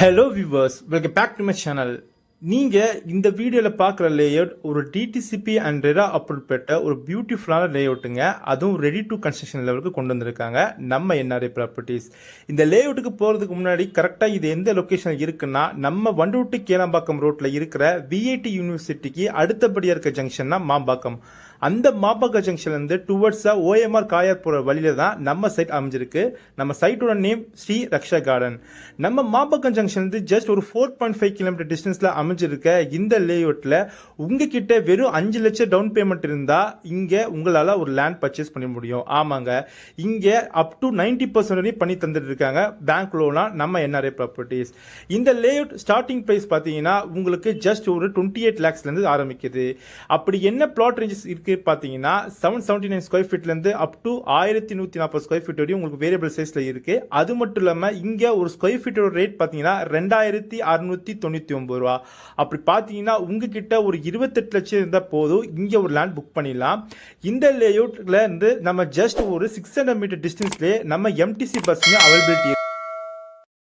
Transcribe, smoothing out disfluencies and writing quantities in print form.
Hello viewers, welcome back to my channel. நீங்கள் இந்த வீடியோவில் பார்க்குற லேஅவுட் ஒரு டிடிசிபி அண்ட் ரெரா அப்ரூவ் பெற்ற ஒரு பியூட்டிஃபுல்லான லேஅவுட்டுங்க. அதுவும் ரெடி டு கன்ஸ்ட்ரக்ஷன் லெவலுக்கு கொண்டு வந்திருக்காங்க நம்ம என்ஆர்ஐ ப்ராப்பர்ட்டிஸ். இந்த லேஅவுட்டுக்கு போகிறதுக்கு முன்னாடி கரெக்டாக இது எந்த லொக்கேஷனில் இருக்குன்னா, நம்ம வண்டூட்டு கேளம்பாக்கம் ரோட்டில் இருக்கிற விஐடி யூனிவர்சிட்டிக்கு அடுத்தபடியாக இருக்க ஜங்ஷன்னா மாம்பாக்கம். அந்த மாம்பாக்கம் ஜங்ஷன்லேருந்து டுவர்ட்ஸாக ஓஎம்ஆர் காயார் போகிற வழியில் தான் நம்ம சைட் அமைஞ்சிருக்கு. நம்ம சைட்டோட நேம் ஸ்ரீ ரக்ஷா கார்டன். நம்ம மாம்பாக்கம் ஜங்ஷன்லேருந்து ஜஸ்ட் ஒரு 4.5 கிலோமீட்டர் டிஸ்டன்ஸில் அமைஞ்சிருக்க இந்த லேஅவுட்டில் உங்ககிட்ட வெறும் 5 லட்சம் டவுன் பேமெண்ட் இருந்தால் இங்கே உங்களால் ஒரு லேண்ட் பர்ச்சேஸ் பண்ண முடியும். ஆமாங்க, இங்கே அப் டு 90% வரையும் பண்ணி தந்துட்டு இருக்காங்க பேங்க் லோனா நம்ம என்ஆர்ஐ ப்ராப்பர்ட்டிஸ். இந்த லேஅவுட் ஸ்டார்டிங் ப்ரைஸ் பார்த்தீங்கன்னா உங்களுக்கு ஜஸ்ட் ஒரு 28 lakhsலேருந்து ஆரம்பிக்குது. அப்படி என்ன பிளாட் ரேஞ்சஸ் இருக்கு பார்த்தீங்கன்னா 779 ஸ்கொயர் ஃபீட்லேருந்து அப் டு 1140 ஸ்கொயர் ஃபீட் வரையும் உங்களுக்கு வேரியபிள் சைஸில் இருக்குது. அது மட்டும் இல்லாமல் இங்கே ஒரு ஸ்கொயர் ஃபீட்டோட ரேட் பார்த்தீங்கன்னா 2699 ரூபா. அப்படி பார்த்தீங்கன்னா உங்ககிட்ட ஒரு 28 லட்சம் இருந்தால் போதும், இங்கே ஒரு லேண்ட் புக் பண்ணிடலாம். இந்த லேஅவுட்ல இருந்து நம்ம ஜஸ்ட் ஒரு 600 மீட்டர் டிஸ்டன்ஸ்லேயே நம்ம எம்டிசி பஸ்ஸுங்க அவைலபிலிட்டி